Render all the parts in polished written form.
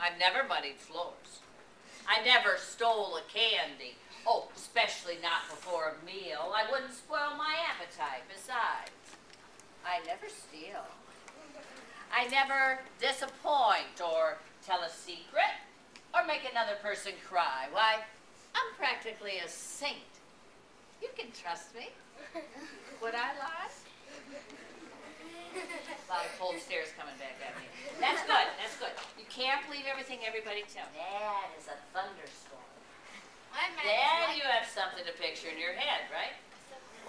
I've never muddied floors. I never stole a candy. Oh, especially not before a meal. I wouldn't spoil my appetite. Besides, I never steal. I never disappoint or tell a secret or make another person cry. Why, I'm practically a saint. You can trust me. Would I lie? A lot of cold stares coming back at me. That's good, that's good. You can't believe everything everybody tells you. That is a thunderstorm. Then you have something to picture in your head, right?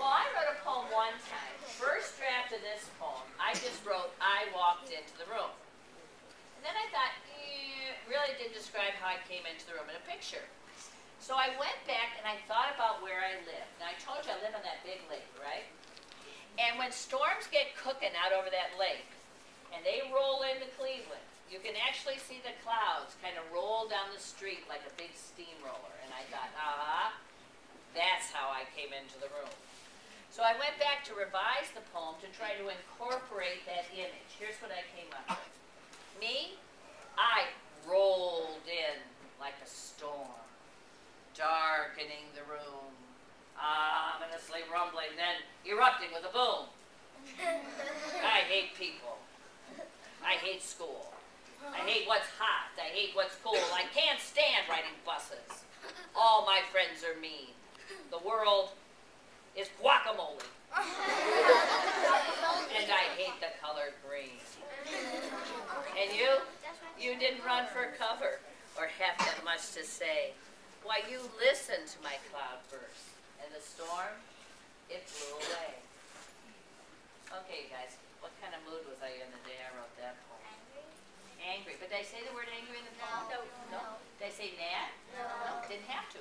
Well, I wrote a poem one time. First draft of this poem, I just wrote, I walked into the room. And then I thought, really didn't describe how I came into the room in a picture. So I went back and I thought about where I lived. Now I told you I live on that big lake, right? And when storms get cooking out over that lake, and they roll into Cleveland, you can actually see the clouds kind of roll down the street like a big steamroller. And I thought, that's how I came into the room. So I went back to revise the poem to try to incorporate that image. Here's what I came up with. Me, I rolled in like a storm, darkening the room, ominously rumbling, then erupting with a boom. I hate people. I hate school. I hate what's hot. I hate what's cool. I can't stand riding buses. All my friends are mean. The world is guacamole. And I hate the color green. And you didn't run for cover or have that much to say. Why, you listened to my cloudburst. And the storm, it blew away. Okay, you guys, what kind of mood was I in the day I wrote that poem? Angry. But did I say the word angry in the poem? No. Did I say mad? No. Didn't have to.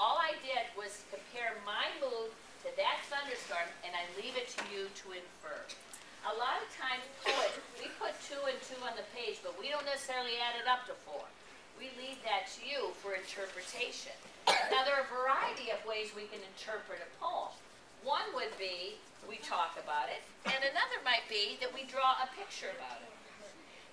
All I did was compare my mood to that thunderstorm, and I leave it to you to infer. A lot of times, poets, we put 2 and 2 on the page, but we don't necessarily add it up to 4. We leave that to you for interpretation. Now, there are a variety of ways we can interpret a poem. One would be we talk about it, and another might be that we draw a picture about it.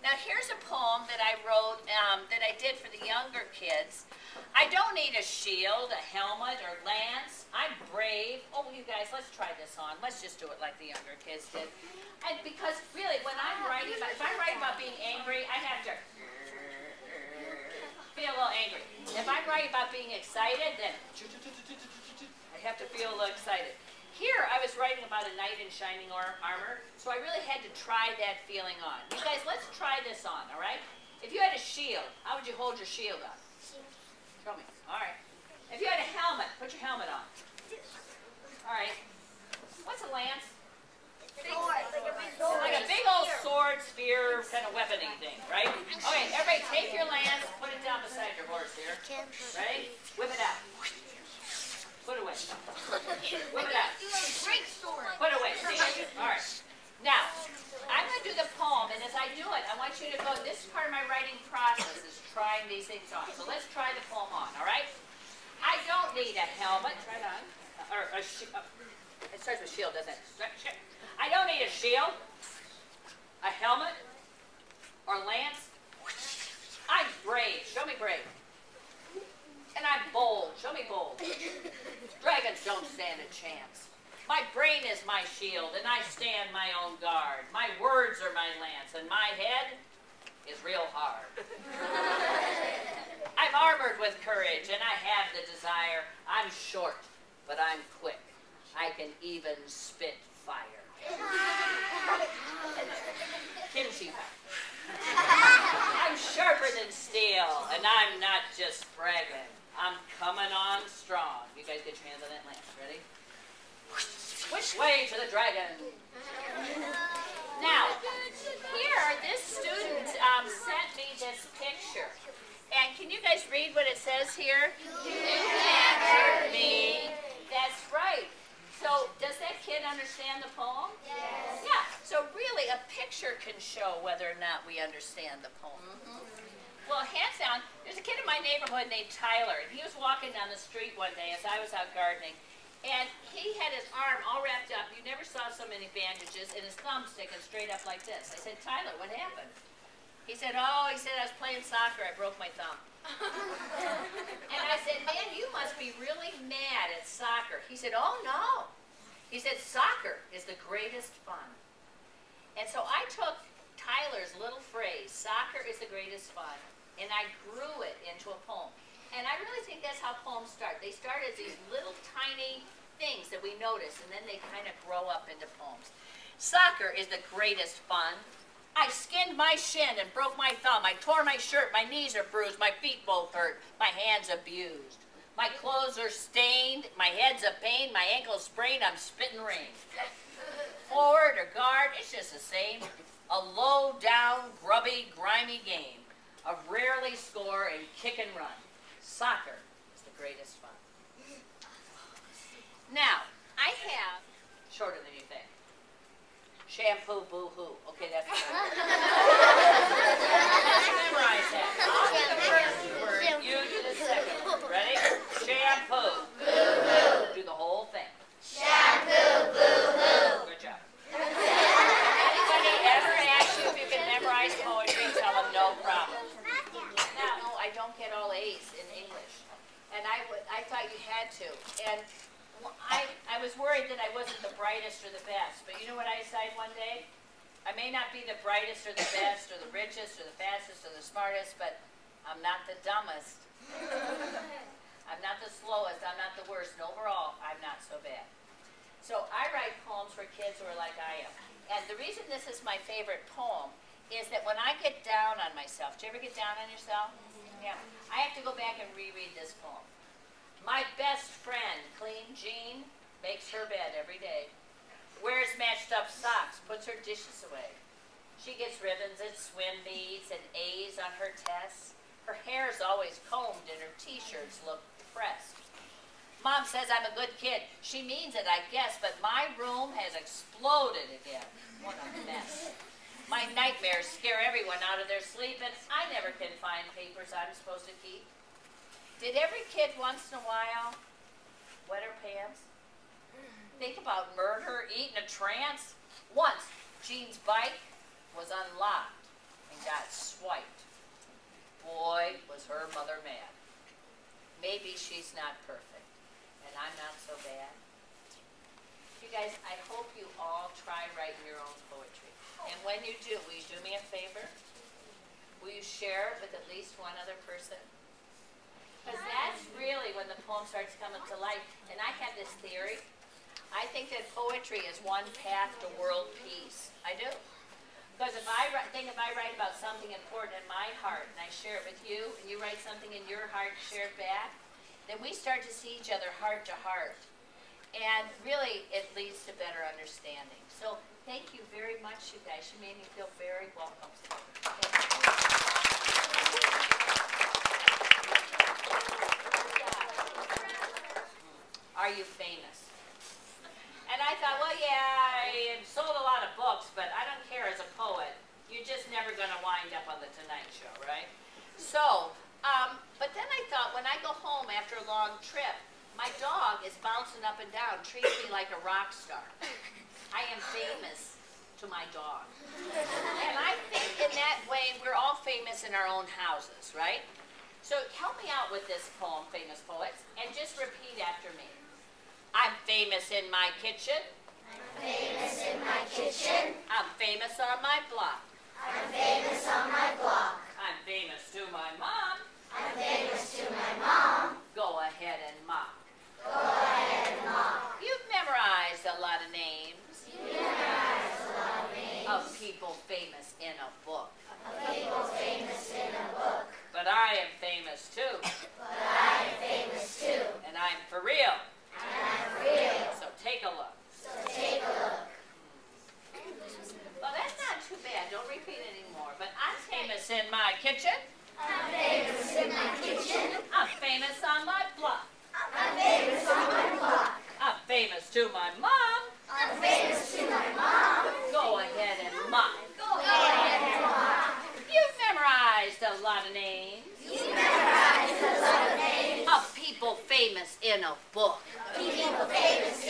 Now, here's a poem that I wrote that I did for the younger kids. I don't need a shield, a helmet, or lance. I'm brave. Oh, you guys, let's try this on. Let's just do it like the younger kids did. And because, really, when I'm writing about, if I'm writing about being angry, I have to feel a little angry. If I'm writing about being excited, then I have to feel a little excited. Here, I was writing about a knight in shining armor, so I really had to try that feeling on. You guys, let's try this on, all right? If you had a shield, how would you hold your shield up? Show me. All right. If you had a helmet, put your helmet on. All right. What's a lance? Like a big old sword, spear, kind of weapony thing, right? Okay, everybody take your lance, put it down beside your horse here. Ready? Whip it out. Put it away. Whip it out. Put it away. See? All right. Now, I'm going to do the poem, and as I do it, I want you to go, this is part of my writing process, is trying these things on. So let's try the poem on, all right? I don't need a helmet. Try it on. Or a it starts with shield, doesn't it? I don't need a shield, a helmet, or lance. I'm brave. Show me brave. And I'm bold. Show me bold. Dragons don't stand a chance. My brain is my shield, and I stand my own guard. My words are my lance, and my head is real hard. I'm armored with courage, and I have the desire. I'm short, but I'm quick. I can even spit fire. Kimchi fire. I'm sharper than steel, and I'm not just bragging. I'm coming on strong. You guys get your hands on that lance. Ready? Which way to the dragon? Now, here, this student sent me this picture. And can you guys read what it says here? You can't hurt me. That's right. So, does that kid understand the poem? Yes. Yeah. So, really, a picture can show whether or not we understand the poem. Well, hands down, there's a kid in my neighborhood named Tyler, and he was walking down the street one day as I was out gardening, and he had his arm all wrapped up. You never saw so many bandages, and his thumb sticking straight up like this. I said, Tyler, what happened? He said, oh, he said, I was playing soccer. I broke my thumb. And I said, man, you must be really mad at soccer. He said, oh, no. He said, soccer is the greatest fun. And so I took Tyler's little phrase, soccer is the greatest fun, and I grew it into a poem. And I really think that's how poems start. They start as these little tiny things that we notice, and then they kind of grow up into poems. Soccer is the greatest fun. I skinned my shin and broke my thumb. I tore my shirt, my knees are bruised, my feet both hurt, my hands abused. My clothes are stained, my head's a pain, my ankle's sprained, I'm spitting rain. Forward or guard, it's just the same. A low down, grubby, grimy game of rarely score and kick and run. Soccer is the greatest fun. Now, I have, shorter than you think. Shampoo, boo-hoo. Okay, that's the Let's memorize that. I'll do the first word, you do the second word. Ready? Shampoo. Boo-hoo. Do the whole thing. Shampoo, boo-hoo. Good job. Anybody ever ask you if you can memorize poetry, tell them no problem. Now, no, I don't get all A's in English. And I thought you had to. And I was worried that I wasn't the brightest or the best, but you know what I decided one day? I may not be the brightest or the best or the richest or the fastest or the smartest, but I'm not the dumbest. I'm not the slowest, I'm not the worst, and overall, I'm not so bad. So I write poems for kids who are like I am. And the reason this is my favorite poem is that when I get down on myself, do you ever get down on yourself? Yeah. I have to go back and reread this poem. My best friend, Clean Jean, makes her bed every day. Wears matched up socks, puts her dishes away. She gets ribbons at swim meets and A's on her tests. Her hair's always combed and her t-shirts look pressed. Mom says I'm a good kid. She means it, I guess, but my room has exploded again. What a mess. My nightmares scare everyone out of their sleep, and I never can find papers I'm supposed to keep. Did every kid once in a while wet her pants? Think about murder, eat in a trance? Once, Jean's bike was unlocked and got swiped. Boy, was her mother mad. Maybe she's not perfect, and I'm not so bad. You guys, I hope you all try writing your own poetry. And when you do, will you do me a favor? Will you share it with at least one other person? Because that's really when the poem starts coming to life. And I have this theory. I think that poetry is one path to world peace. I do. Because if I write about something important in my heart, and I share it with you, and you write something in your heart and share it back, then we start to see each other heart to heart. And really, it leads to better understanding. So thank you very much, you guys. You made me feel very welcome. Are you famous? And I thought, well, yeah, I sold a lot of books, but I don't care as a poet. You're just never going to wind up on the Tonight Show, right? So, but then I thought, when I go home after a long trip, my dog is bouncing up and down, treats me like a rock star. I am famous to my dog. And I think in that way, we're all famous in our own houses, right? So help me out with this poem, Famous Poets, and just repeat after me. I'm famous in my kitchen. I'm famous in my kitchen. I'm famous on my block. I'm famous on my block. I'm famous to my mom. I'm famous to my mom. Go ahead and mock. Go ahead and mock. You've memorized a lot of names. You memorized a lot of names. Of people famous in a book. Of people famous in a book. But I am famous too. But I am famous too. And I'm for real. And I'm for real. So take a look. So take a look. Well, that's not too bad. Don't repeat it anymore. But I'm famous in my kitchen. I'm famous in my kitchen. I'm famous on my block. I'm famous on my block. I'm famous to my mom. I'm famous to my mom. Go ahead and mock. Go ahead and mock. You've memorized a lot of names. You memorized a lot of names. Of people famous in a book. People famous